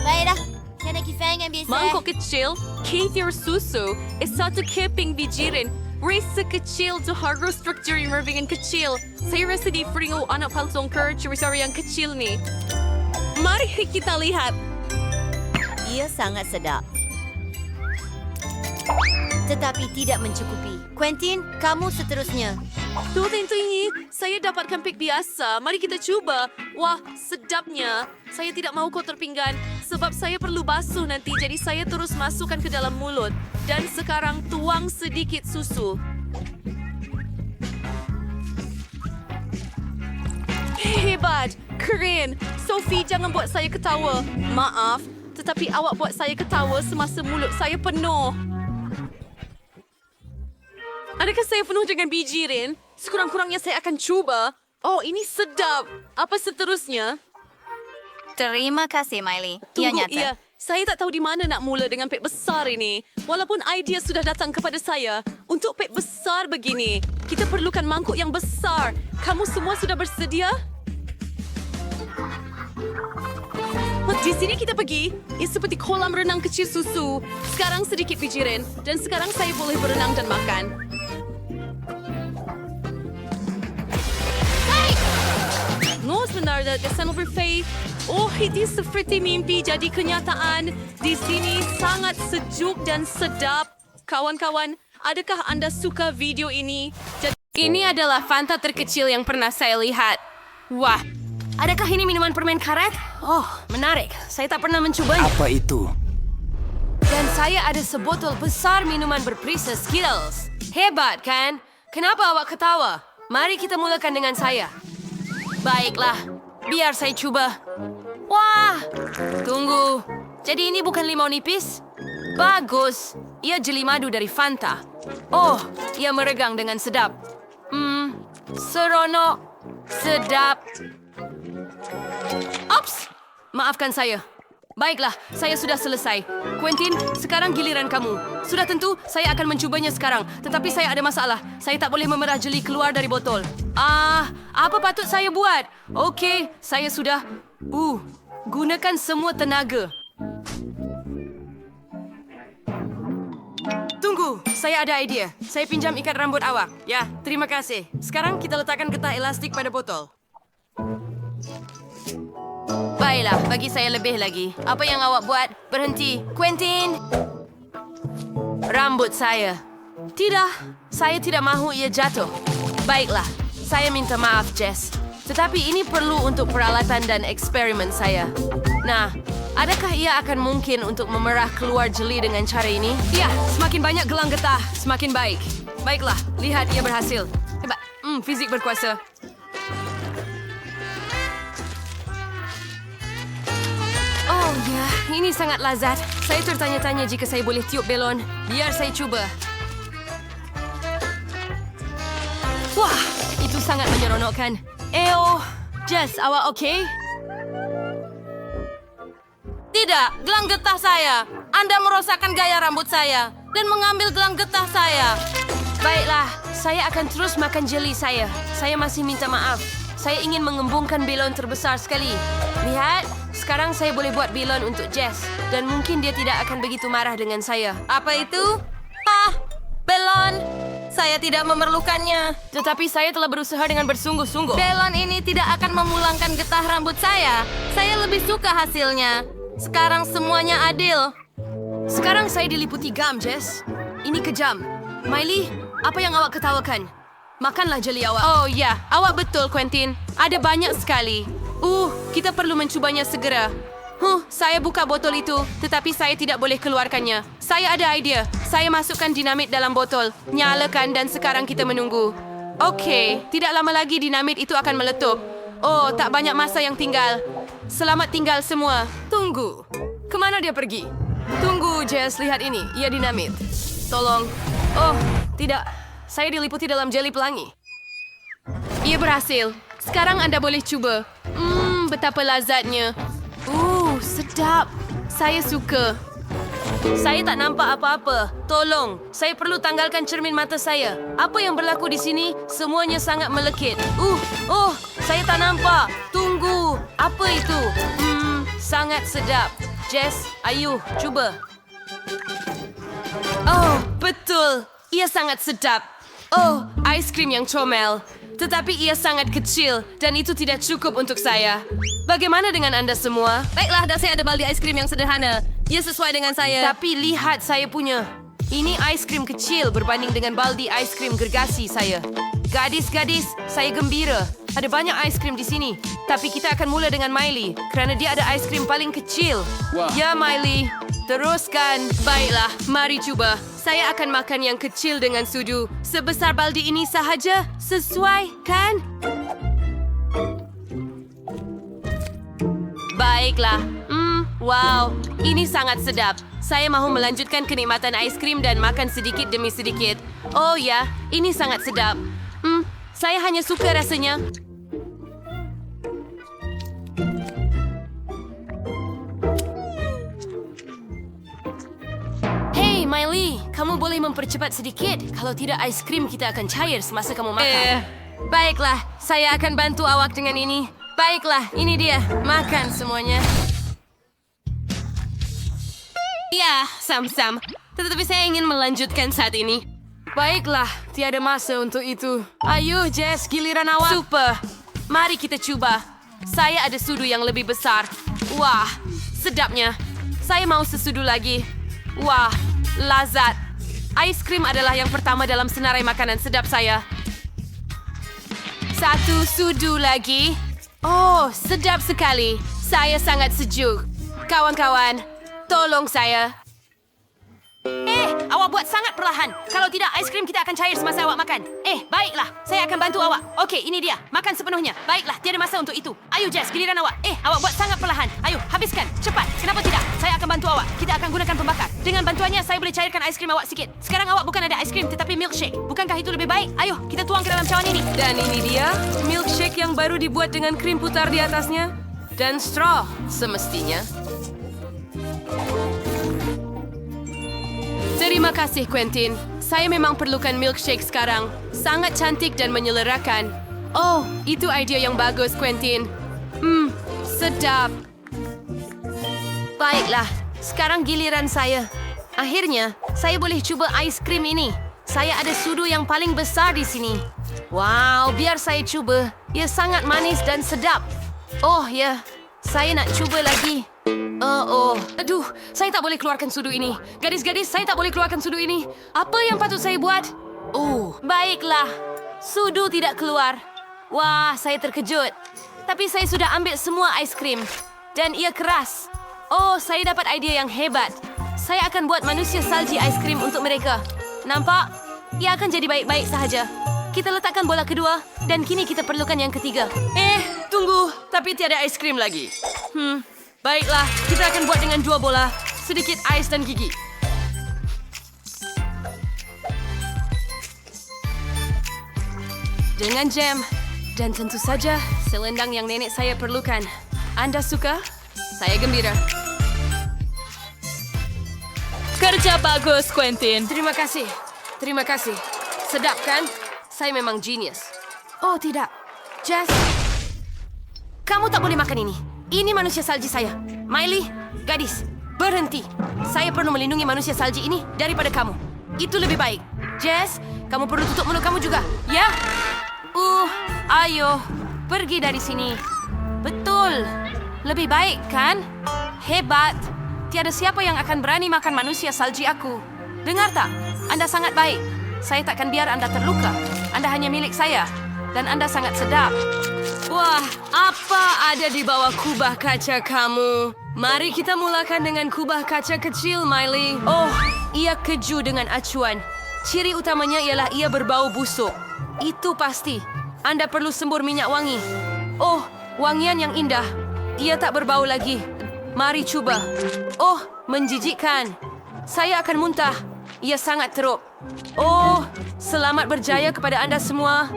Baiklah, saya nak kifang yang biasa. Mangkok kecil, kefir susu, satu keping bijirin. Rasa kecil tu harus struktur yang mervingan kecil. Saya rasa di fringo anak palsong curi-curi yang kecil ni. Mari kita lihat. Ia sangat sedap. Tetapi tidak mencukupi. Quentin, kamu seterusnya. Tuh tentu ini, saya dapatkan pek biasa. Mari kita cuba. Wah, sedapnya. Saya tidak mau kotor pinggan sebab saya perlu basuh nanti. Jadi saya terus masukkan ke dalam mulut. Dan sekarang tuang sedikit susu. Hebat, keren. Sophie, jangan buat saya ketawa. Maaf, tetapi awak buat saya ketawa semasa mulut saya penuh. Adakah saya penuh dengan biji, Rin? Sekurang-kurangnya saya akan cuba. Oh, ini sedap. Apa seterusnya? Terima kasih, Miley. Ia Tunggu, nyata. saya tak tahu di mana nak mula dengan pek besar ini. Walaupun idea sudah datang kepada saya. Untuk pek besar begini, kita perlukan mangkuk yang besar. Kamu semua sudah bersedia? Di sini kita pergi. Ia seperti kolam renang kecil susu. Sekarang sedikit pijiran. Dan sekarang saya boleh berenang dan makan. Sebenarnya kesan berfaith. Oh, ini seperti mimpi jadi kenyataan. Di sini sangat sejuk dan sedap. Kawan-kawan, adakah anda suka video ini? Ini adalah Fanta terkecil yang pernah saya lihat. Wah, adakah ini minuman permen karet? Oh, menarik. Saya tak pernah mencobanya. Apa itu? Dan saya ada sebotol besar minuman berperisa Skittles. Hebat, kan? Kenapa awak ketawa? Mari kita mulakan dengan saya. Baiklah, biar saya cuba. Wah, tunggu. Jadi ini bukan limau nipis? Bagus. Ia jeli madu dari Fanta. Oh, ia meregang dengan sedap. Seronok. Sedap. Ops, maafkan saya. Baiklah, saya sudah selesai. Quentin, sekarang giliran kamu. Sudah tentu, saya akan mencobanya sekarang. Tetapi saya ada masalah. Saya tak boleh memerah jeli keluar dari botol. Apa patut saya buat? Okey, saya sudah... gunakan semua tenaga. Tunggu, saya ada idea. Saya pinjam ikat rambut awak. Ya, terima kasih. Sekarang kita letakkan getah elastik pada botol. Baiklah, bagi saya lebih lagi. Apa yang awak buat? Berhenti. Quentin! Rambut saya. Tidak, saya tidak mahu ia jatuh. Baiklah, saya minta maaf, Jess. Tetapi ini perlu untuk peralatan dan eksperimen saya. Nah, adakah ia akan mungkin untuk memerah keluar jeli dengan cara ini? Ya, semakin banyak gelang getah, semakin baik. Baiklah, lihat ia berhasil. Hebat. Fizik berkuasa. Oh ya, ini sangat lazat. Saya tertanya-tanya jika saya boleh tiup belon. Biar saya cuba. Wah, itu sangat menyeronokkan. Jess, awak okey? Tidak, gelang getah saya. Anda merosakkan gaya rambut saya dan mengambil gelang getah saya. Baiklah, saya akan terus makan jeli saya. Saya masih minta maaf. Saya ingin mengembungkan belon terbesar sekali. Lihat, sekarang saya boleh buat belon untuk Jess. Dan mungkin dia tidak akan begitu marah dengan saya. Apa itu? Belon! Saya tidak memerlukannya. Tetapi saya telah berusaha dengan bersungguh-sungguh. Belon ini tidak akan memulangkan getah rambut saya. Saya lebih suka hasilnya. Sekarang semuanya adil. Sekarang saya diliputi gam, Jess. Ini kejam. Miley, apa yang awak ketawakan? Makanlah jeli awak. Oh ya, awak betul, Quentin. Ada banyak sekali. Kita perlu mencobanya segera. Saya buka botol itu, tetapi saya tidak boleh keluarkannya. Saya ada idea. Saya masukkan dinamit dalam botol, nyalakan dan sekarang kita menunggu. Okey, tidak lama lagi dinamit itu akan meletup. Oh, tak banyak masa yang tinggal. Selamat tinggal semua. Tunggu. Kemana dia pergi? Tunggu, Jess, lihat ini. Ia dinamit. Tolong. Oh, tidak. Saya diliputi dalam jeli pelangi. Ia berhasil. Sekarang anda boleh cuba. Betapa lazatnya. Sedap. Saya suka. Saya tak nampak apa-apa. Tolong, saya perlu tanggalkan cermin mata saya. Apa yang berlaku di sini? Semuanya sangat melekit. Saya tak nampak. Tunggu. Apa itu? Sangat sedap. Jess, ayo, cuba. Oh, betul. Ia sangat sedap. Oh, aiskrim yang comel. Tetapi ia sangat kecil dan itu tidak cukup untuk saya. Bagaimana dengan anda semua? Baiklah, dan saya ada baldi aiskrim yang sederhana. Ia sesuai dengan saya. Tapi lihat saya punya. Ini aiskrim kecil berbanding dengan baldi aiskrim gergasi saya. Gadis-gadis, saya gembira. Ada banyak aiskrim di sini. Tapi kita akan mula dengan Miley kerana dia ada aiskrim paling kecil. Ya, Miley. Teruskan. Baiklah, mari cuba. Saya akan makan yang kecil dengan sudu. Sebesar baldi ini sahaja. Sesuai, kan? Baiklah. Wow, ini sangat sedap. Saya mahu melanjutkan kenikmatan ais krim dan makan sedikit demi sedikit. Oh ya, ini sangat sedap. Saya hanya suka rasanya. Hey, Miley, kamu boleh mempercepat sedikit. Kalau tidak, ais krim kita akan cair semasa kamu makan. Baiklah, saya akan bantu awak dengan ini. Baiklah, ini dia. Makan semuanya. Ya, sam-sam. Tetapi saya ingin melanjutkan saat ini. Baiklah, tiada masa untuk itu. Ayo, Jess, giliran awak. Super. Mari kita coba. Saya ada sudu yang lebih besar. Wah, sedapnya. Saya mau sesudu lagi. Wah, lazat. Ais krim adalah yang pertama dalam senarai makanan sedap saya. 1 sudu lagi. Oh, sedap sekali. Saya sangat sejuk. Kawan-kawan, tolong saya. Awak buat sangat perlahan. Kalau tidak, ais krim kita akan cair semasa awak makan. Baiklah. Saya akan bantu awak. Okey, ini dia. Makan sepenuhnya. Baiklah, tiada masa untuk itu. Ayo, Jess, giliran awak. Awak buat sangat perlahan. Ayo, habiskan. Cepat. Kenapa tidak? Saya akan bantu awak. Kita akan gunakan pembakar. Dengan bantuannya, saya boleh cairkan ais krim awak sikit. Sekarang awak bukan ada ais krim, tetapi milkshake. Bukankah itu lebih baik? Ayo, kita tuang ke dalam cawan ini. Dan ini dia, milkshake yang baru dibuat dengan krim putar di atasnya. Dan straw, semestinya. Terima kasih, Quentin. Saya memang perlukan milkshake sekarang. Sangat cantik dan menyelerakan. Oh, itu idea yang bagus, Quentin. Sedap. Baiklah, sekarang giliran saya. Akhirnya, saya boleh cuba ais krim ini. Saya ada sudu yang paling besar di sini. Wow, biar saya cuba. Ia sangat manis dan sedap. Oh ya, saya nak cuba lagi. Aduh, saya tak boleh keluarkan sudu ini. Gadis-gadis, saya tak boleh keluarkan sudu ini. Apa yang patut saya buat? Baiklah. Sudu tidak keluar. Wah, saya terkejut. Tapi saya sudah ambil semua ais krim. Dan ia keras. Oh, saya dapat idea yang hebat. Saya akan buat manusia salji ais krim untuk mereka. Nampak? Ia akan jadi baik-baik sahaja. Kita letakkan bola kedua. Dan kini kita perlukan yang ketiga. Tunggu. Tapi tiada ais krim lagi. Baiklah, kita akan buat dengan 2 bola, sedikit ais dan gigi. Dengan jam, dan tentu saja selendang yang nenek saya perlukan. Anda suka? Saya gembira. Kerja bagus, Quentin. Terima kasih. Terima kasih. Sedap kan? Saya memang genius. Oh, tidak. Jess, kamu tak boleh makan ini. Ini manusia salji saya. Miley, gadis, berhenti. Saya perlu melindungi manusia salji ini daripada kamu. Itu lebih baik. Jess, kamu perlu tutup mulut kamu juga. Ya? Ayo. Pergi dari sini. Betul. Lebih baik, kan? Hebat. Tiada siapa yang akan berani makan manusia salji aku. Dengar tak? Anda sangat baik. Saya takkan biar Anda terluka. Anda hanya milik saya. Dan Anda sangat sedap. Wah, apa ada di bawah kubah kaca kamu? Mari kita mulakan dengan kubah kaca kecil, Miley. Oh, ia keju dengan acuan. Ciri utamanya ialah ia berbau busuk. Itu pasti. Anda perlu sembur minyak wangi. Oh, wangian yang indah. Ia tak berbau lagi. Mari cuba. Oh, menjijikkan. Saya akan muntah. Ia sangat teruk. Oh, selamat berjaya kepada Anda semua.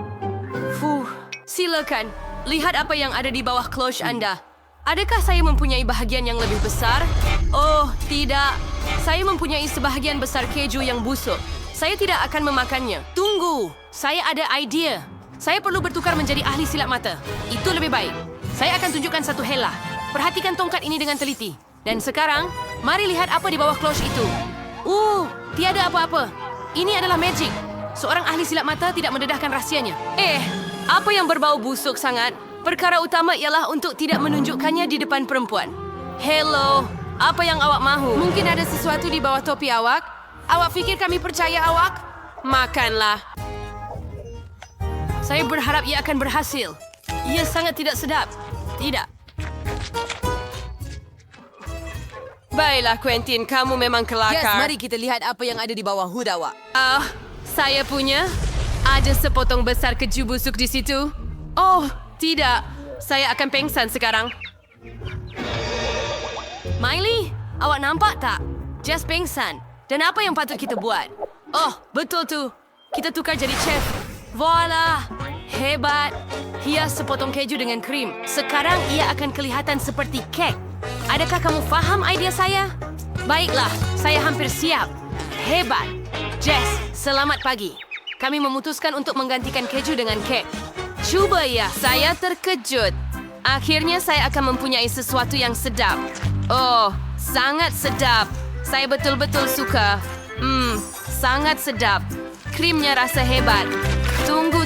Silakan. Lihat apa yang ada di bawah cloche Anda. Adakah saya mempunyai bahagian yang lebih besar? Oh, tidak. Saya mempunyai sebahagian besar keju yang busuk. Saya tidak akan memakannya. Tunggu. Saya ada idea. Saya perlu bertukar menjadi ahli silat mata. Itu lebih baik. Saya akan tunjukkan satu hela. Perhatikan tongkat ini dengan teliti. Dan sekarang, mari lihat apa di bawah cloche itu. Tiada apa-apa. Ini adalah magic. Seorang ahli silat mata tidak mendedahkan rahsianya. Apa yang berbau busuk sangat? Perkara utama ialah untuk tidak menunjukkannya di depan perempuan. Hello, apa yang awak mahu? Mungkin ada sesuatu di bawah topi awak? Awak fikir kami percaya awak? Makanlah. Saya berharap ia akan berhasil. Ia sangat tidak sedap. Tidak. Baiklah, Quentin, kamu memang kelakar. Yes, mari kita lihat apa yang ada di bawah hood awak. Saya punya. Ada sepotong besar keju busuk di situ. Oh, tidak. Saya akan pengsan sekarang. Miley, awak nampak tak? Jess pingsan. Dan apa yang patut kita buat? Oh, betul tu. Kita tukar jadi chef. Voila! Hebat! Hias sepotong keju dengan krim. Sekarang ia akan kelihatan seperti kek. Adakah kamu faham idea saya? Baiklah, saya hampir siap. Hebat! Jess, selamat pagi. Kami memutuskan untuk menggantikan keju dengan kek. Cuba ya, saya terkejut. Akhirnya saya akan mempunyai sesuatu yang sedap. Oh, sangat sedap. Saya betul-betul suka. Sangat sedap. Krimnya rasa hebat. Tunggu.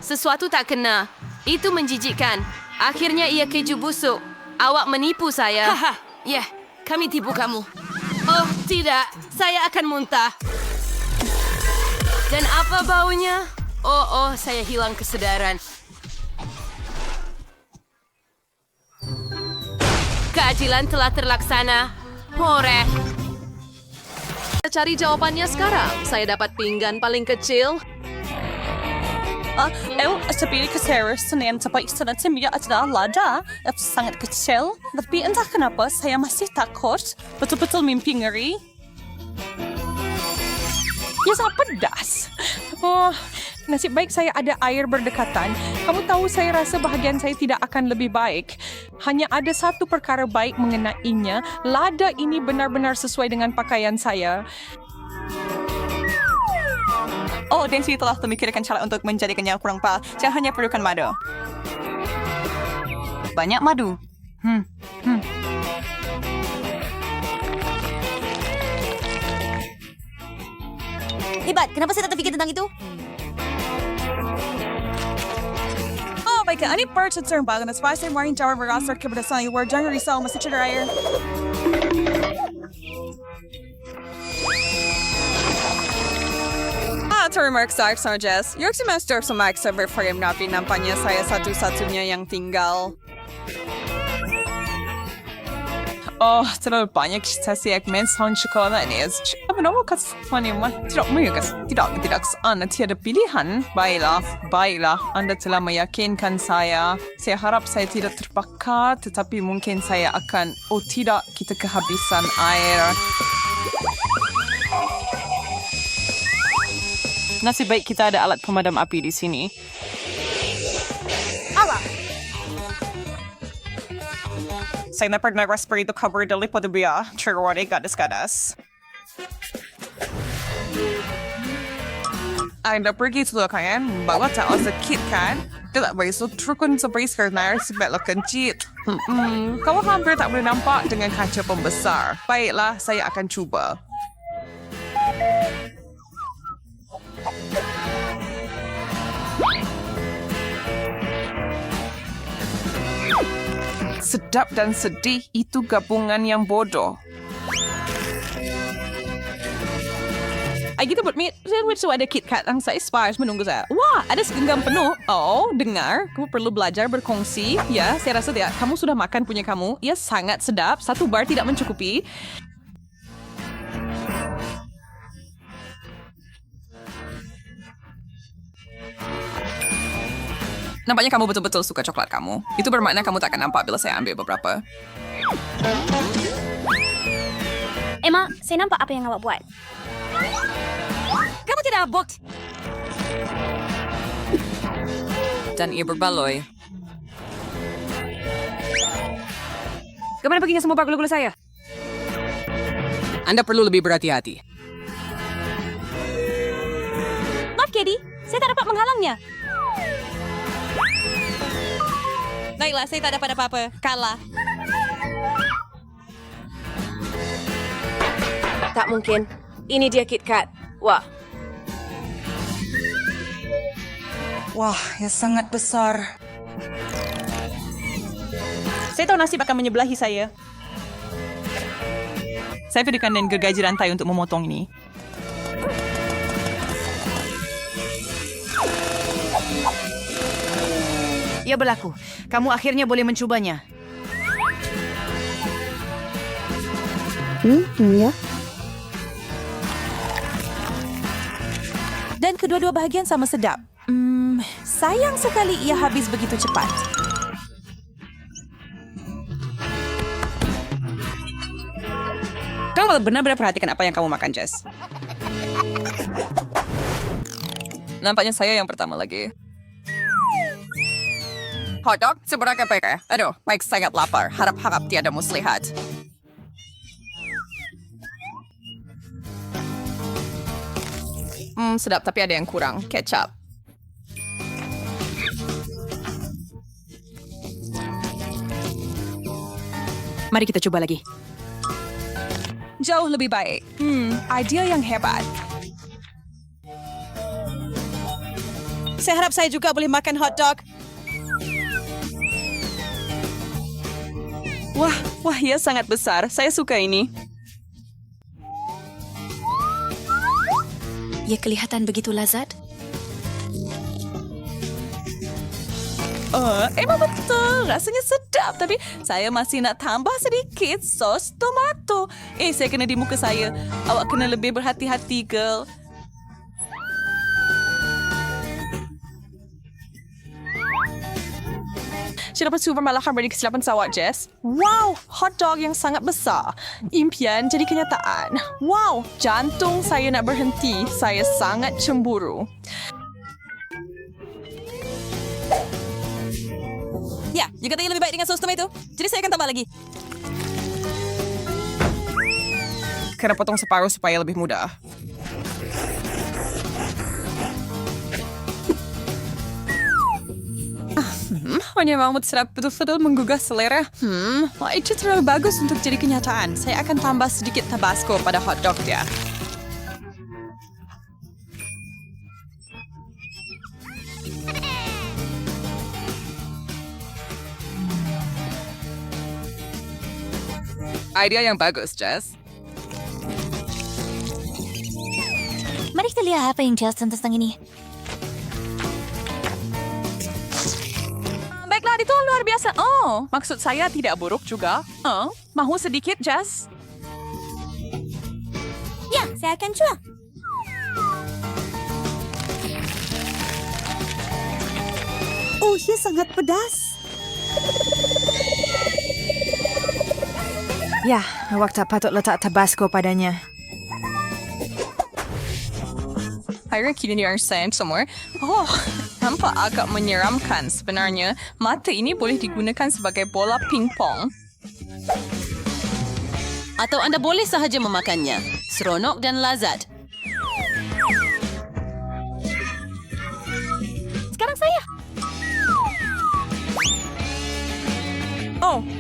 Sesuatu tak kena. Itu menjijikkan. Akhirnya ia keju busuk. Awak menipu saya. Kami tipu kamu. Oh, tidak. Saya akan muntah. Dan apa baunya? Oh, saya hilang kesedaran. Keadilan telah terlaksana. Hore! Cari jawabannya sekarang. Saya dapat pinggan paling kecil. Seperti kesera Senin sampai Senin sembilan adalah lada sangat kecil. Tapi entah kenapa saya masih takut. Betul-betul mimpi ngeri. Ya, sangat pedas. Oh, nasib baik saya ada air berdekatan. Kamu tahu, saya rasa bahagian saya tidak akan lebih baik. Hanya ada satu perkara baik mengenainya. Lada ini benar-benar sesuai dengan pakaian saya. Oh, dan saya telah memikirkan cara untuk menjadikannya kurang pal. Saya hanya perlukan madu. Banyak madu. Hebat, kenapa saya tak terfikir tentang itu? Oh, baiklah. Ini percaya terbang. Dan sebab saya marin jawab berasal kepada saya. Jangan risau, masih cedera air. Terima kasih, Jess. Yung semester sa Max Server Frame natin nampaknya saya satu-satunya yang tinggal. Oh, terlalu banyak segmen sound sekolah ini. Apa nama kasih mah? Tidak Anda tiada pilihan. Baiklah. Anda telah meyakinkan saya. Saya harap saya tidak terbakar, tetapi mungkin saya akan. Oh tidak, kita kehabisan air. Nasib baik kita ada alat pemadam api di sini. Alah! Saya nak pernah raspberry itu cover dari pada biar. Cerwari gadas-gadas. Anda pergi tu kan? Bawa tak sakit kan? Tidak begitu trukun seperti sekarang sebab kencit. Kamu hampir tak boleh nampak dengan kaca pembesar. Baiklah, saya akan cuba. Sedap dan sedih itu gabungan yang bodoh. Kita buat meat sandwich so ada KitKat yang saya spice menunggu saya. Wah, ada segenggam penuh. Oh, dengar, kamu perlu belajar berkongsi. Ya, saya rasa tidak. Kamu sudah makan punya kamu. Ia sangat sedap. Satu bar tidak mencukupi. Nampaknya kamu betul-betul suka coklat kamu. Itu bermakna kamu tak akan nampak bila saya ambil beberapa. Emma, saya nampak apa yang awak buat. Kamu tidak abot. Dan ia berbaloi. Kemana perginya semua bar gula-gula saya? Anda perlu lebih berhati-hati. Maaf, Kedi. Saya tak dapat menghalangnya. Baiklah, saya tak dapat apa-apa. Kalah. Tak mungkin. Ini dia KitKat. Wah, ya sangat besar. Saya tahu nasib akan menyebelahi saya. Saya berikan dan gergaji rantai untuk memotong ini. Ya berlaku. Kamu akhirnya boleh mencubanya. Ya. Dan kedua-dua bahagian sama sedap. Sayang sekali ia habis begitu cepat. Sekarang benar-benar perhatikan apa yang kamu makan, Jess. Nampaknya saya yang pertama lagi. Hotdog, seberapa baik. Aduh, Mike sangat lapar. Harap-harap tiada muslihat. Sedap, tapi ada yang kurang. Kecap. Mari kita coba lagi. Jauh lebih baik. Idea yang hebat. Saya harap saya juga boleh makan hotdog. Wah, ia sangat besar. Saya suka ini. Ia kelihatan begitu lazat. Emang betul. Rasanya sedap. Tapi saya masih nak tambah sedikit sos tomato. Saya kena di muka saya. Awak kena lebih berhati-hati, girl. Saya dapat super malahkan beri kesilapan sawat, Jess. Wow, hotdog yang sangat besar. Impian jadi kenyataan. Wow, jantung saya nak berhenti. Saya sangat cemburu. Ya, you kata ia lebih baik dengan sos tomato. Jadi saya akan tambah lagi. Kena potong separuh supaya lebih mudah. Memang sedap betul-betul menggugah selera. Itu terlalu bagus untuk jadi kenyataan. Saya akan tambah sedikit tabasco pada hotdog dia. Idea yang bagus, Jess. Mari kita lihat apa yang jelas tentang ini. Baiklah, itu luar biasa. Maksud saya tidak buruk juga. Mahu sedikit, Jess? Ya, saya akan cuba. Ia sangat pedas. Ya, awak tak patut letak tabasco padanya. Akhirnya kini understand semua. Nampak agak menyeramkan sebenarnya. Mata ini boleh digunakan sebagai bola pingpong. Atau anda boleh sahaja memakannya. Seronok dan lazat. Sekarang saya.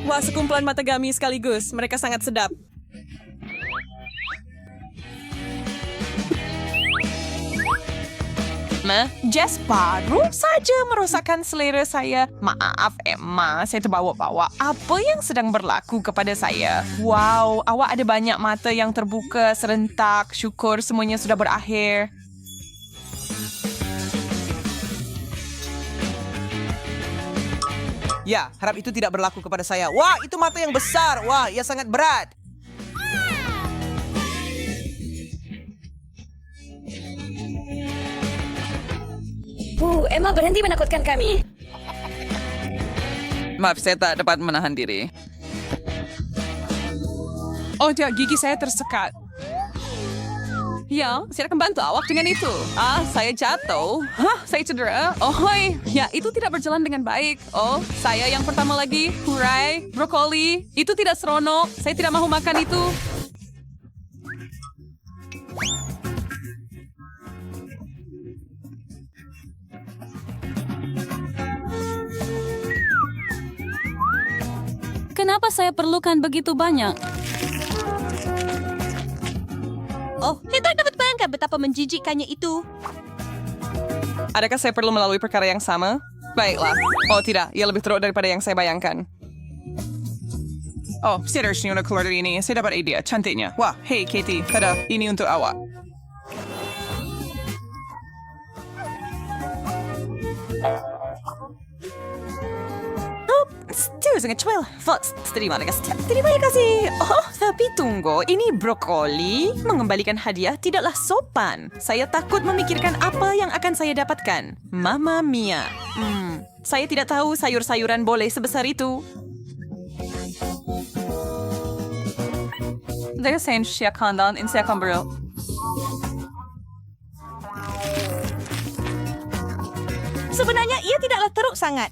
Wah, sekumpulan mata gami sekaligus. Mereka sangat sedap. Jess baru saja merosakkan selera saya. Maaf, Emma. Saya terbawa-bawa. Apa yang sedang berlaku kepada saya? Wow, awak ada banyak mata yang terbuka serentak. Syukur semuanya sudah berakhir. Ya, harap itu tidak berlaku kepada saya. Wah, itu mata yang besar. Wah, ia sangat berat. Emma berhenti menakutkan kami. Maaf, saya tak dapat menahan diri. Tidak, gigi saya tersekat. Ya, saya akan bantu awak dengan itu. Saya jatuh. Saya cedera. Ya, itu tidak berjalan dengan baik. Saya yang pertama lagi. Hurai, brokoli. Itu tidak seronok. Saya tidak mahu makan itu. Kenapa saya perlukan begitu banyak? Saya tak dapat bayangkan betapa menjijikkannya itu. Adakah saya perlu melalui perkara yang sama? Baiklah. Tidak. Ia lebih teruk daripada yang saya bayangkan. Seriusnya untuk keluar dari ini. Saya dapat ide. Cantiknya. Wah, hey Katie. Tada, ini untuk awak. Itu sangat cuel. Terima kasih. Tapi tunggu. Ini brokoli. Mengembalikan hadiah tidaklah sopan. Saya takut memikirkan apa yang akan saya dapatkan. Mamma mia. Saya tidak tahu sayur-sayuran boleh sebesar itu. Saya sayang siya kandan, saya akan bro. Sebenarnya ia tidaklah teruk sangat.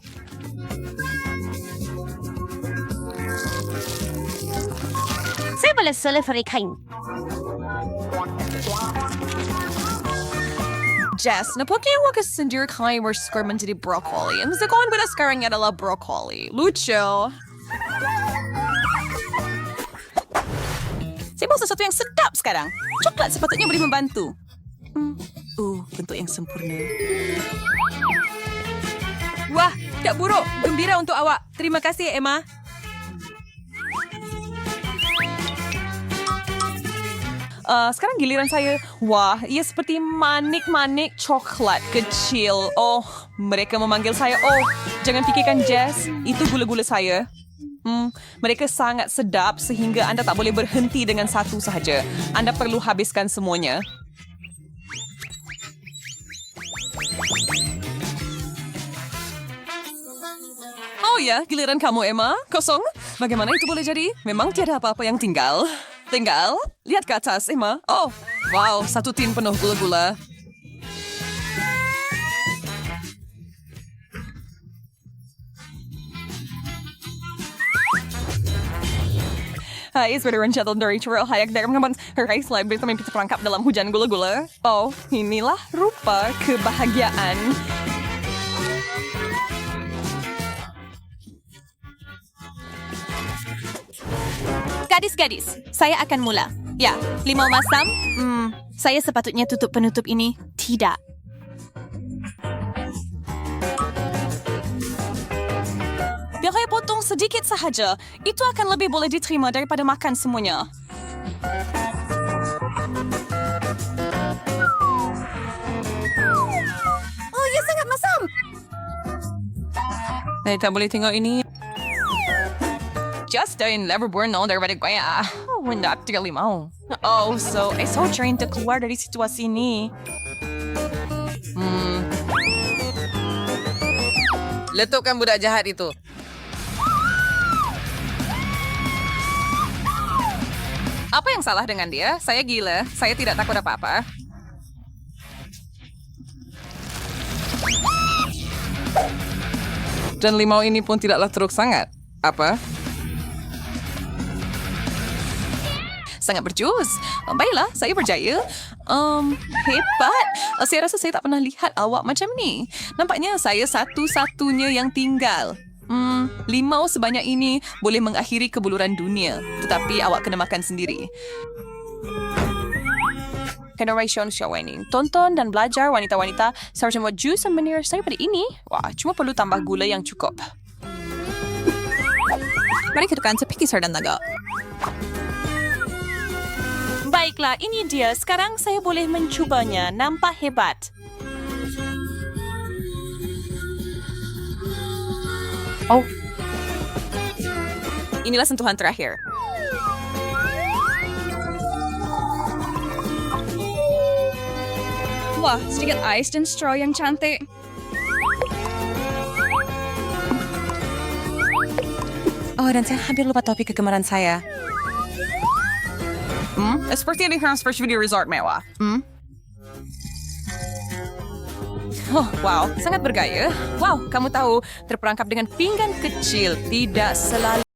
Saya boleh selesai kain. Jess, napakaya huwag ka sendiri kain berskor menjadi broccoli. Ang sekolah pada sekarang adalah broccoli. Lucu. Saya mau sesuatu yang sedap sekarang. Coklat sepatutnya boleh membantu. Bentuk yang sempurna. Wah, tak buruk. Gembira untuk awak. Terima kasih, Emma. Sekarang giliran saya. Wah, ia seperti manik-manik coklat kecil. Oh, mereka memanggil saya. Oh, jangan fikirkan Jess. Itu gula-gula saya. Mereka sangat sedap sehingga anda tak boleh berhenti dengan satu sahaja. Anda perlu habiskan semuanya. Oh ya, giliran kamu, Emma. Kosong. Bagaimana itu boleh jadi? Memang tiada apa-apa yang tinggal. Lihat ke atas, Emma. Oh, wow, satu tin penuh gula-gula. Hai, sebagai rencana dari Curel Hayak dari mengemban Herai Slide bersama kita perangkap dalam hujan gula-gula. Oh, inilah rupa kebahagiaan. Gadis-gadis, saya akan mula. Ya, limau masam. Saya sepatutnya tutup penutup ini. Tidak. Biar saya potong sedikit sahaja. Itu akan lebih boleh diterima daripada makan semuanya. Oh, ia sangat masam. Saya tak boleh tengok ini. Just doing lever burno daripada gaya. Oh, hendak 3 limau. Oh, so trying to keluar dari situasi ini. Letupkan budak jahat itu. Apa yang salah dengan dia? Saya gila. Saya tidak takut apa-apa. Dan limau ini pun tidaklah teruk sangat. Apa? Sangat berjus. Baiklah, saya berjaya. Hebat. Saya rasa saya tak pernah lihat awak macam ni. Nampaknya saya satu-satunya yang tinggal. Limau sebanyak ini boleh mengakhiri kebuluran dunia. Tetapi awak kena makan sendiri. Generation show ini. Tonton dan belajar wanita-wanita seharusnya buat jus dan menir saya pada ini. Wah, cuma perlu tambah gula yang cukup. Mari kita tekan seperti sardan naga. Baiklah, ini dia. Sekarang saya boleh mencubanya. Nampak hebat. Oh. Inilah sentuhan terakhir. Wah, sedikit ais dan straw yang cantik. Oh, dan saya hampir lupa topik kegemaran saya. Seperti yang di First Resort mewah. Oh, wow, sangat bergaya. Wow, kamu tahu, terperangkap dengan pinggan kecil tidak selalu